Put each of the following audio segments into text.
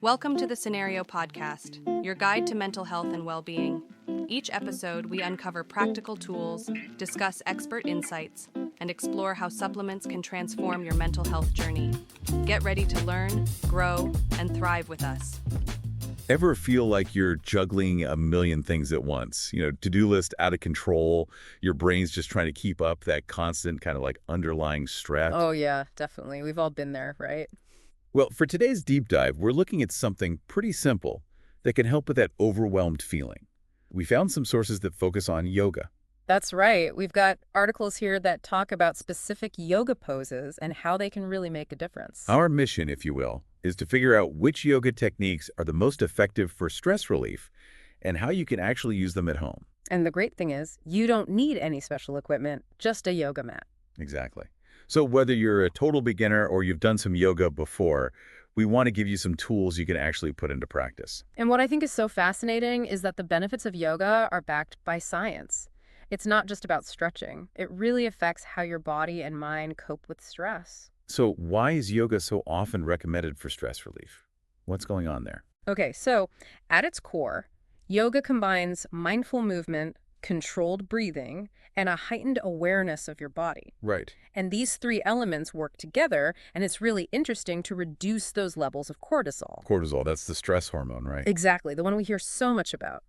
Welcome to the Cenario Podcast, your guide to mental health and well-being. Each episode, we uncover practical tools, discuss expert insights, and explore how supplements can transform your mental health journey. Get ready to learn, grow, and thrive with us. Ever feel like you're juggling a million things at once? To-do list out of control, your brain's just trying to keep up that constant kind of like underlying stress? Oh yeah, definitely. We've all been there, right? Well, for today's deep dive, we're looking at something pretty simple that can help with that overwhelmed feeling. We found some sources that focus on yoga. That's right. We've got articles here that talk about specific yoga poses and how they can really make a difference. Our mission, if you will, is to figure out which yoga techniques are the most effective for stress relief and how you can actually use them at home. And the great thing is, you don't need any special equipment, just a yoga mat. Exactly. So whether you're a total beginner or you've done some yoga before, we want to give you some tools you can actually put into practice. And what I think is so fascinating is that the benefits of yoga are backed by science. It's not just about stretching. It really affects how your body and mind cope with stress. So why is yoga so often recommended for stress relief? What's going on there? Okay, so at its core, yoga combines mindful movement, controlled breathing, and a heightened awareness of your body. Right. And these three elements work together, and it's really interesting to reduce those levels of cortisol. Cortisol, that's the stress hormone, right? Exactly, the one we hear so much about.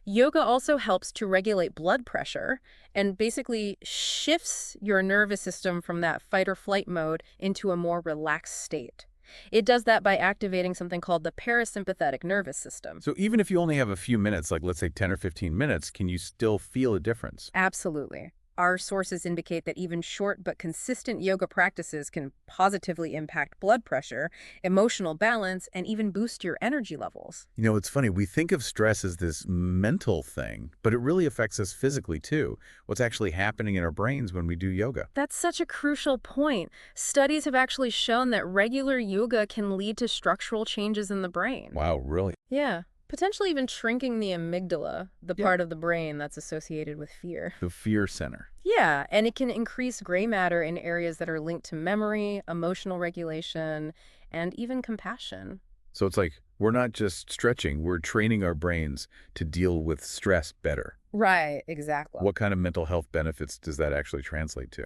Yoga also helps to regulate blood pressure and basically shifts your nervous system from that fight or flight mode into a more relaxed state. It does that by activating something called the parasympathetic nervous system. So even if you only have a few minutes, like let's say 10 or 15 minutes, can you still feel a difference? Absolutely. Our sources indicate that even short but consistent yoga practices can positively impact blood pressure, emotional balance, and even boost your energy levels. It's funny. We think of stress as this mental thing, but it really affects us physically too. What's actually happening in our brains when we do yoga? That's such a crucial point. Studies have actually shown that regular yoga can lead to structural changes in the brain. Wow, really? Yeah. Potentially even shrinking the amygdala, the part of the brain that's associated with fear. The fear center. Yeah, and it can increase gray matter in areas that are linked to memory, emotional regulation, and even compassion. So it's like we're not just stretching, we're training our brains to deal with stress better. Right, exactly. What kind of mental health benefits does that actually translate to?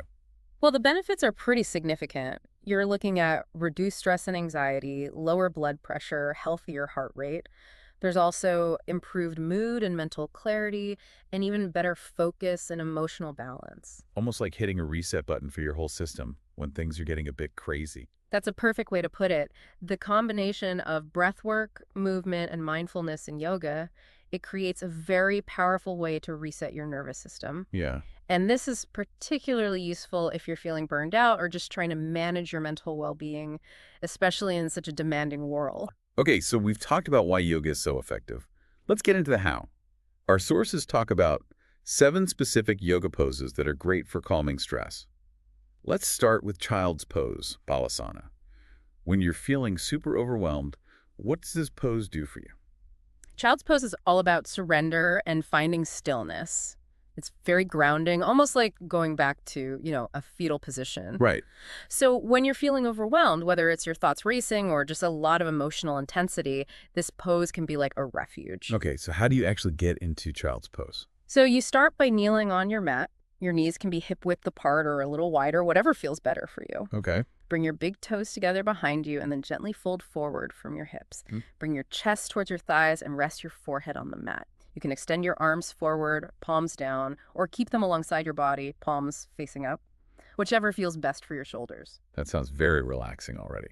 Well, the benefits are pretty significant. You're looking at reduced stress and anxiety, lower blood pressure, healthier heart rate. There's also improved mood and mental clarity, and even better focus and emotional balance. Almost like hitting a reset button for your whole system when things are getting a bit crazy. That's a perfect way to put it. The combination of breath work, movement, and mindfulness in yoga, it creates a very powerful way to reset your nervous system. Yeah. And this is particularly useful if you're feeling burned out or just trying to manage your mental well-being, especially in such a demanding world. Okay, so we've talked about why yoga is so effective. Let's get into the how. Our sources talk about 7 specific yoga poses that are great for calming stress. Let's start with child's pose, Savasana. When you're feeling super overwhelmed, what does this pose do for you? Child's pose is all about surrender and finding stillness. It's very grounding, almost like going back to, a fetal position. Right. So when you're feeling overwhelmed, whether it's your thoughts racing or just a lot of emotional intensity, this pose can be like a refuge. Okay, so how do you actually get into child's pose? So you start by kneeling on your mat. Your knees can be hip-width apart or a little wider, whatever feels better for you. Okay. Bring your big toes together behind you and then gently fold forward from your hips. Bring your chest towards your thighs and rest your forehead on the mat. You can extend your arms forward, palms down, or keep them alongside your body, palms facing up, whichever feels best for your shoulders. That sounds very relaxing already.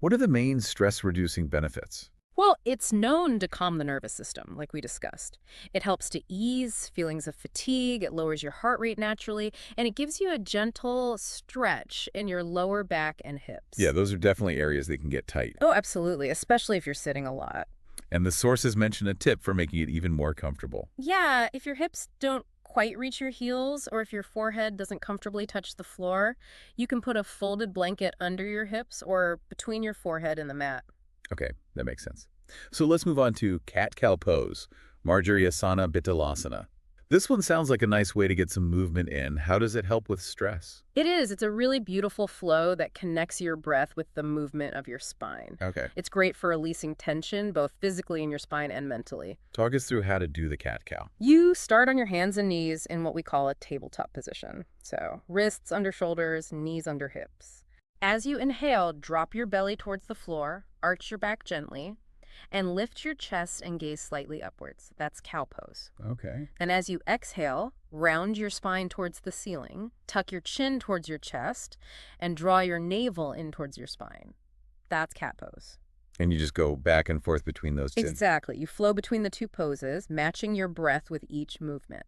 What are the main stress-reducing benefits? Well, it's known to calm the nervous system, like we discussed. It helps to ease feelings of fatigue, it lowers your heart rate naturally, and it gives you a gentle stretch in your lower back and hips. Yeah, those are definitely areas that can get tight. Oh, absolutely, especially if you're sitting a lot. And the sources mention a tip for making it even more comfortable. Yeah, if your hips don't quite reach your heels or if your forehead doesn't comfortably touch the floor, you can put a folded blanket under your hips or between your forehead and the mat. Okay, that makes sense. So let's move on to cat-cow pose, Marjaryasana Bittalasana. This one sounds like a nice way to get some movement in. How does it help with stress? It is. It's a really beautiful flow that connects your breath with the movement of your spine. Okay. It's great for releasing tension, both physically in your spine and mentally. Talk us through how to do the cat-cow. You start on your hands and knees in what we call a tabletop position. So wrists under shoulders, knees under hips. As you inhale, drop your belly towards the floor, arch your back gently, and lift your chest and gaze slightly upwards. That's cow pose. Okay. And as you exhale, round your spine towards the ceiling, tuck your chin towards your chest, and draw your navel in towards your spine. That's cat pose. And you just go back and forth between those two. Exactly. You flow between the two poses, matching your breath with each movement.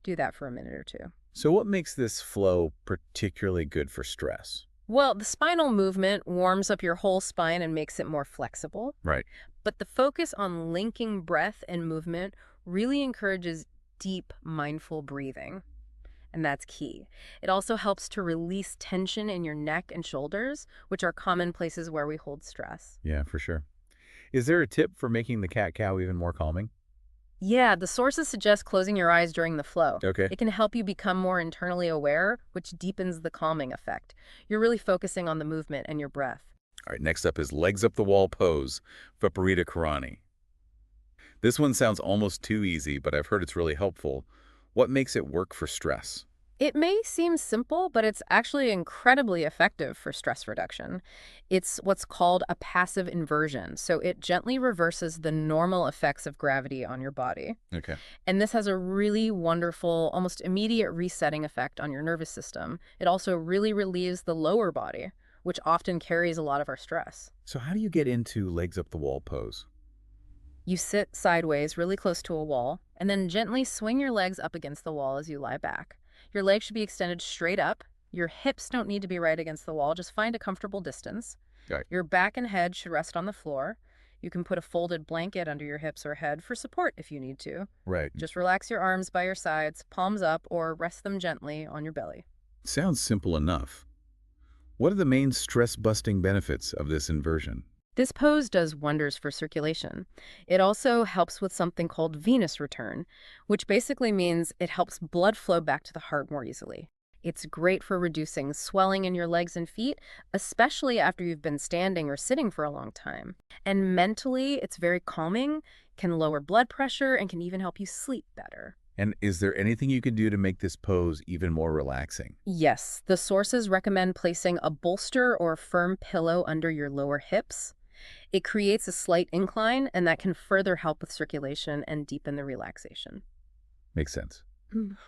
Do that for a minute or two. So what makes this flow particularly good for stress? Well, the spinal movement warms up your whole spine and makes it more flexible. Right. But the focus on linking breath and movement really encourages deep, mindful breathing. And that's key. It also helps to release tension in your neck and shoulders, which are common places where we hold stress. Yeah, for sure. Is there a tip for making the cat-cow even more calming? Yeah, the sources suggest closing your eyes during the flow. Okay. It can help you become more internally aware, which deepens the calming effect. You're really focusing on the movement and your breath. All right, next up is legs up the wall pose, Viparita Karani. This one sounds almost too easy, but I've heard it's really helpful. What makes it work for stress? It may seem simple, but it's actually incredibly effective for stress reduction. It's what's called a passive inversion, so it gently reverses the normal effects of gravity on your body. Okay. And this has a really wonderful, almost immediate resetting effect on your nervous system. It also really relieves the lower body, which often carries a lot of our stress. So how do you get into legs up the wall pose? You sit sideways, really close to a wall, and then gently swing your legs up against the wall as you lie back. Your legs should be extended straight up. Your hips don't need to be right against the wall. Just find a comfortable distance. Right. Your back and head should rest on the floor. You can put a folded blanket under your hips or head for support if you need to. Right. Just relax your arms by your sides, palms up, or rest them gently on your belly. Sounds simple enough. What are the main stress-busting benefits of this inversion? This pose does wonders for circulation. It also helps with something called venous return, which basically means it helps blood flow back to the heart more easily. It's great for reducing swelling in your legs and feet, especially after you've been standing or sitting for a long time. And mentally, it's very calming, can lower blood pressure, and can even help you sleep better. And is there anything you can do to make this pose even more relaxing? Yes, the sources recommend placing a bolster or firm pillow under your lower hips. It creates a slight incline, and that can further help with circulation and deepen the relaxation. Makes sense.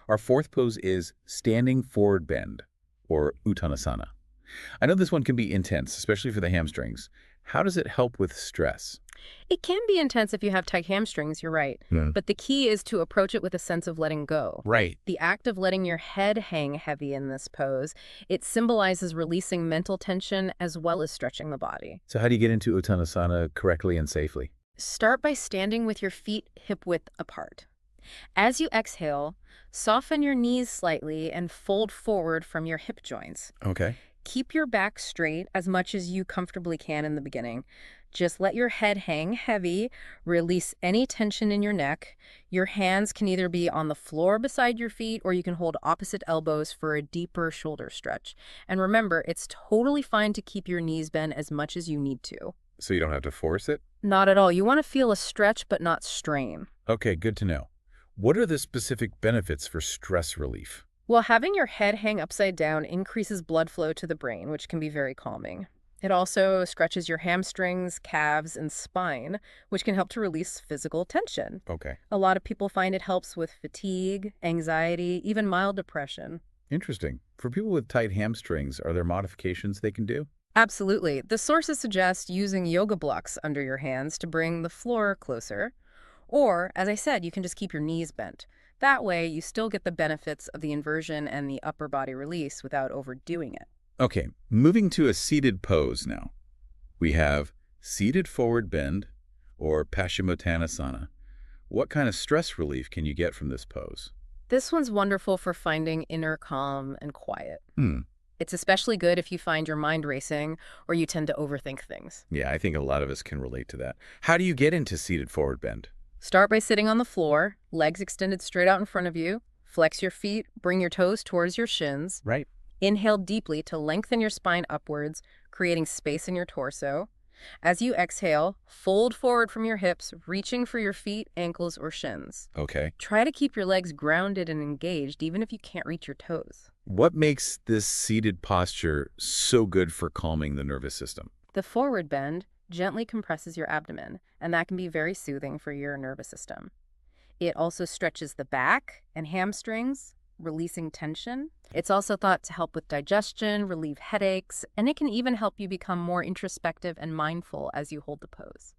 Our fourth pose is standing forward bend, or Uttanasana. I know this one can be intense, especially for the hamstrings. How does it help with stress? It can be intense if you have tight hamstrings, you're right. But the key is to approach it with a sense of letting go. Right. The act of letting your head hang heavy in this pose, it symbolizes releasing mental tension as well as stretching the body. So how do you get into Uttanasana correctly and safely? Start by standing with your feet hip-width apart. As you exhale, soften your knees slightly and fold forward from your hip joints. Okay. Keep your back straight as much as you comfortably can in the beginning. Just let your head hang heavy, release any tension in your neck. Your hands can either be on the floor beside your feet or you can hold opposite elbows for a deeper shoulder stretch. And remember, it's totally fine to keep your knees bent as much as you need to. So you don't have to force it? Not at all. You want to feel a stretch but not strain. Okay, good to know. What are the specific benefits for stress relief? Well, having your head hang upside down increases blood flow to the brain, which can be very calming. It also stretches your hamstrings, calves, and spine, which can help to release physical tension. Okay. A lot of people find it helps with fatigue, anxiety, even mild depression. Interesting. For people with tight hamstrings, are there modifications they can do? Absolutely. The sources suggest using yoga blocks under your hands to bring the floor closer. Or, as I said, you can just keep your knees bent. That way, you still get the benefits of the inversion and the upper body release without overdoing it. Okay, moving to a seated pose now. We have seated forward bend, or Paschimottanasana. What kind of stress relief can you get from this pose? This one's wonderful for finding inner calm and quiet. Hmm. It's especially good if you find your mind racing or you tend to overthink things. Yeah, I think a lot of us can relate to that. How do you get into seated forward bend? Start by sitting on the floor, legs extended straight out in front of you. Flex your feet, bring your toes towards your shins. Right. Inhale deeply to lengthen your spine upwards, creating space in your torso. As you exhale, fold forward from your hips, reaching for your feet, ankles, or shins. Okay. Try to keep your legs grounded and engaged, even if you can't reach your toes. What makes this seated posture so good for calming the nervous system? The forward bend gently compresses your abdomen, and that can be very soothing for your nervous system. It also stretches the back and hamstrings, releasing tension. It's also thought to help with digestion, relieve headaches, and it can even help you become more introspective and mindful as you hold the pose.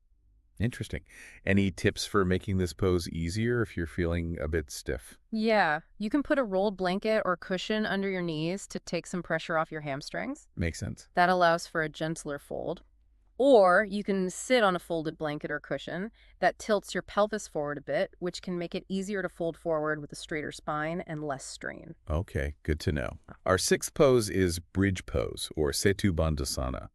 Interesting. Any tips for making this pose easier if you're feeling a bit stiff? Yeah, you can put a rolled blanket or cushion under your knees to take some pressure off your hamstrings. Makes sense. That allows for a gentler fold. Or you can sit on a folded blanket or cushion that tilts your pelvis forward a bit, which can make it easier to fold forward with a straighter spine and less strain. Okay, good to know. Our sixth pose is bridge pose, or Setu Bandhasana.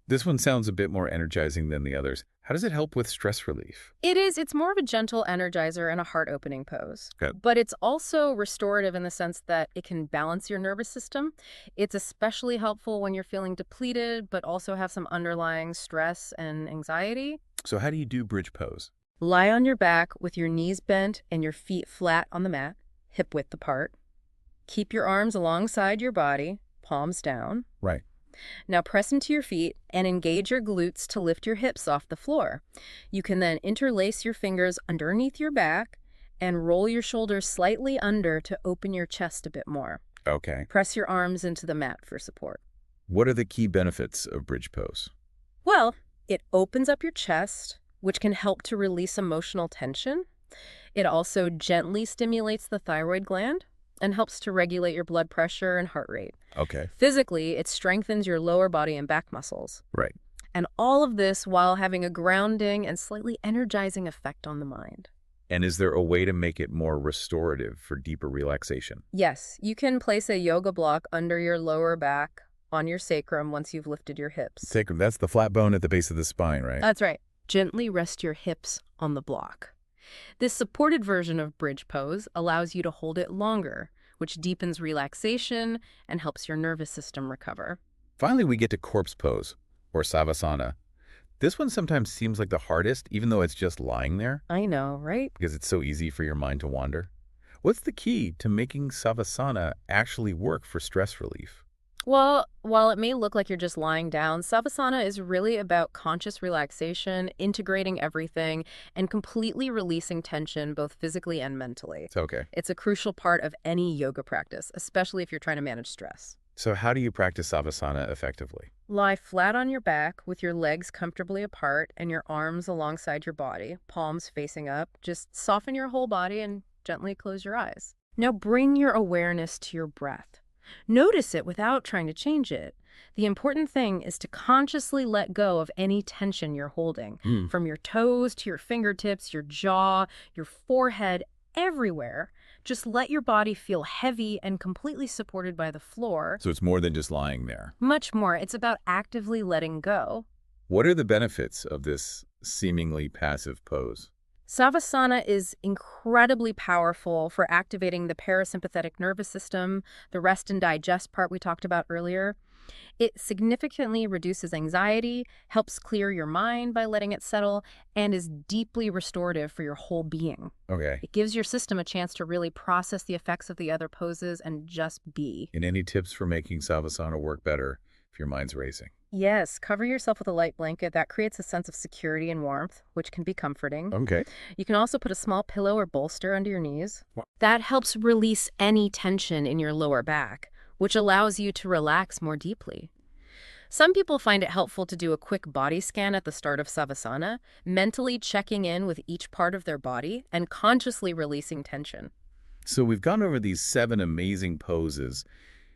This one sounds a bit more energizing than the others. How does it help with stress relief? It's more of a gentle energizer and a heart-opening pose. Good. But it's also restorative in the sense that it can balance your nervous system. It's especially helpful when you're feeling depleted, but also have some underlying stress and anxiety. So how do you do bridge pose? Lie on your back with your knees bent and your feet flat on the mat, hip width apart. Keep your arms alongside your body, palms down. Right. Now press into your feet and engage your glutes to lift your hips off the floor. You can then interlace your fingers underneath your back and roll your shoulders slightly under to open your chest a bit more. Okay. Press your arms into the mat for support. What are the key benefits of bridge pose? Well, it opens up your chest, which can help to release emotional tension. It also gently stimulates the thyroid gland and helps to regulate your blood pressure and heart rate. Okay. Physically, it strengthens your lower body and back muscles. Right. And all of this while having a grounding and slightly energizing effect on the mind. And is there a way to make it more restorative for deeper relaxation? Yes, you can place a yoga block under your lower back on your sacrum once you've lifted your hips. Sacrum, that's the flat bone at the base of the spine, right? That's right. Gently rest your hips on the block. This supported version of bridge pose allows you to hold it longer, which deepens relaxation and helps your nervous system recover. Finally, we get to corpse pose, or Savasana. This one sometimes seems like the hardest, even though it's just lying there, I know, right? because it's so easy for your mind to wander. What's the key to making Savasana actually work for stress relief? Well, while it may look like you're just lying down, Savasana is really about conscious relaxation, integrating everything, and completely releasing tension both physically and mentally. It's okay. It's a crucial part of any yoga practice, especially if you're trying to manage stress. So how do you practice Savasana effectively? Lie flat on your back with your legs comfortably apart and your arms alongside your body, palms facing up. Just soften your whole body and gently close your eyes. Now bring your awareness to your breath. Notice it without trying to change it. The important thing is to consciously let go of any tension you're holding, from your toes to your fingertips, your jaw, your forehead, everywhere. Just let your body feel heavy and completely supported by the floor. So it's more than just lying there. Much more. It's about actively letting go. What are the benefits of this seemingly passive pose? Savasana is incredibly powerful for activating the parasympathetic nervous system, the rest and digest part we talked about earlier. It significantly reduces anxiety, helps clear your mind by letting it settle, and is deeply restorative for your whole being. Okay. It gives your system a chance to really process the effects of the other poses and just be. And any tips for making Savasana work better if your mind's racing? Yes, cover yourself with a light blanket. That creates a sense of security and warmth, which can be comforting. Okay. You can also put a small pillow or bolster under your knees. That helps release any tension in your lower back, which allows you to relax more deeply. Some people find it helpful to do a quick body scan at the start of Savasana, mentally checking in with each part of their body and consciously releasing tension. So we've gone over these 7 amazing poses.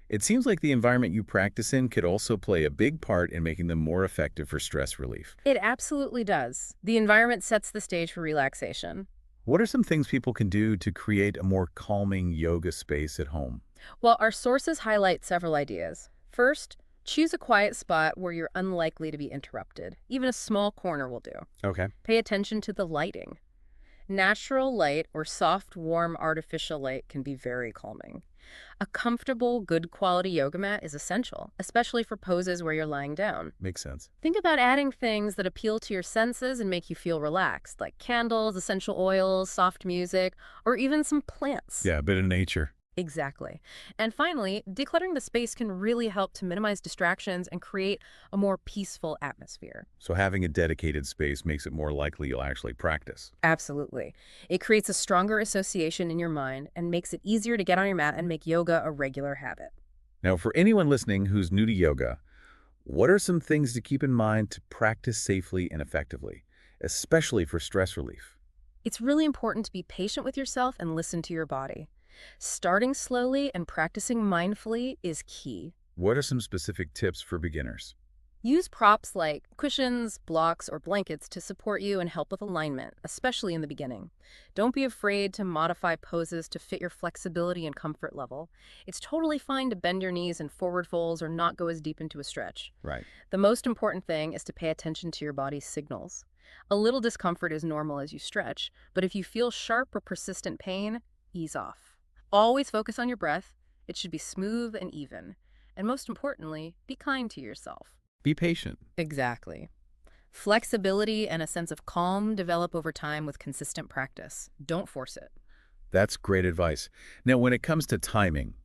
It seems like the environment you practice in could also play a big part in making them more effective for stress relief. It absolutely does. The environment sets the stage for relaxation. What are some things people can do to create a more calming yoga space at home? Well, our sources highlight several ideas. First, choose a quiet spot where you're unlikely to be interrupted. Even a small corner will do. Okay. Pay attention to the lighting. Natural light or soft, warm, artificial light can be very calming. A comfortable, good quality yoga mat is essential, especially for poses where you're lying down. Makes sense. Think about adding things that appeal to your senses and make you feel relaxed, like candles, essential oils, soft music, or even some plants. Yeah, a bit of nature. Exactly. And finally, decluttering the space can really help to minimize distractions and create a more peaceful atmosphere. So having a dedicated space makes it more likely you'll actually practice. Absolutely. It creates a stronger association in your mind and makes it easier to get on your mat and make yoga a regular habit. Now, for anyone listening who's new to yoga, what are some things to keep in mind to practice safely and effectively, especially for stress relief? It's really important to be patient with yourself and listen to your body. Starting slowly and practicing mindfully is key. What are some specific tips for beginners? Use props like cushions, blocks, or blankets to support you and help with alignment, especially in the beginning. Don't be afraid to modify poses to fit your flexibility and comfort level. It's totally fine to bend your knees in forward folds or not go as deep into a stretch. Right. The most important thing is to pay attention to your body's signals. A little discomfort is normal as you stretch, but if you feel sharp or persistent pain, ease off. Always focus on your breath. It should be smooth and even. And most importantly, be kind to yourself. Be patient. Exactly. Flexibility and a sense of calm develop over time with consistent practice. Don't force it. That's great advice. Now, when it comes to timing,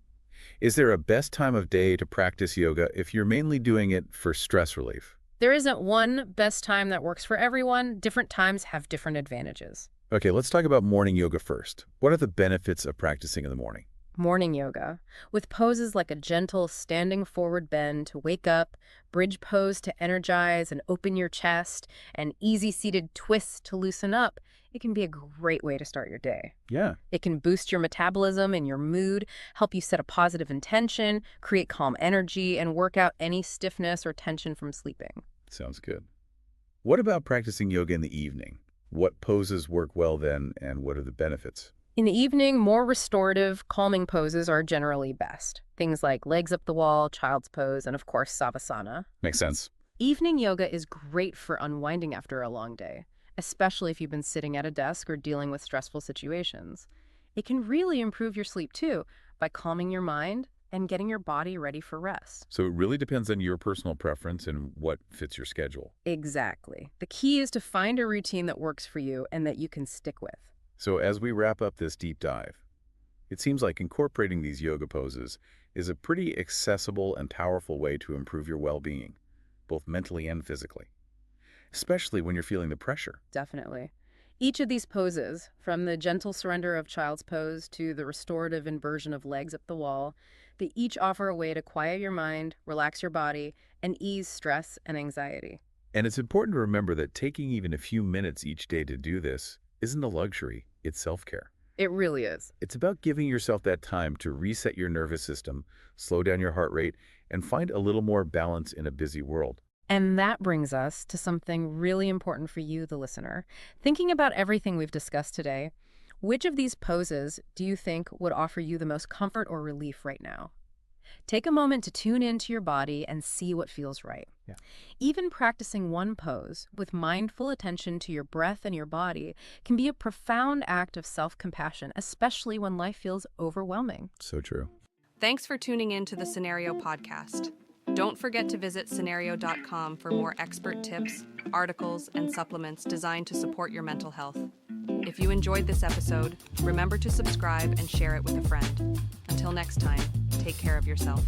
is there a best time of day to practice yoga if you're mainly doing it for stress relief? There isn't one best time that works for everyone. Different times have different advantages. Okay, let's talk about morning yoga first. What are the benefits of practicing in the morning? Morning yoga, with poses like a gentle standing forward bend to wake up, bridge pose to energize and open your chest, and easy seated twists to loosen up, it can be a great way to start your day. Yeah. It can boost your metabolism and your mood, help you set a positive intention, create calm energy, and work out any stiffness or tension from sleeping. Sounds good. What about practicing yoga in the evening? What poses work well then, and what are the benefits? In the evening, more restorative, calming poses are generally best. Things like legs up the wall, child's pose, and of course, Savasana. Makes sense. Evening yoga is great for unwinding after a long day, especially if you've been sitting at a desk or dealing with stressful situations. It can really improve your sleep too, by calming your mind and getting your body ready for rest. So it really depends on your personal preference and what fits your schedule. Exactly. The key is to find a routine that works for you and that you can stick with. So as we wrap up this deep dive, it seems like incorporating these yoga poses is a pretty accessible and powerful way to improve your well-being, both mentally and physically, especially when you're feeling the pressure. Definitely. Each of these poses, from the gentle surrender of child's pose to the restorative inversion of legs up the wall, they each offer a way to quiet your mind, relax your body, and ease stress and anxiety. And it's important to remember that taking even a few minutes each day to do this isn't a luxury, it's self-care. It really is. It's about giving yourself that time to reset your nervous system, slow down your heart rate, and find a little more balance in a busy world. And that brings us to something really important for you, the listener. Thinking about everything we've discussed today, which of these poses do you think would offer you the most comfort or relief right now? Take a moment to tune into your body and see what feels right. Yeah. Even practicing one pose with mindful attention to your breath and your body can be a profound act of self-compassion, especially when life feels overwhelming. So true. Thanks for tuning in to the Cenario Podcast. Don't forget to visit Cenario.com for more expert tips, articles, and supplements designed to support your mental health. If you enjoyed this episode, remember to subscribe and share it with a friend. Until next time, take care of yourself.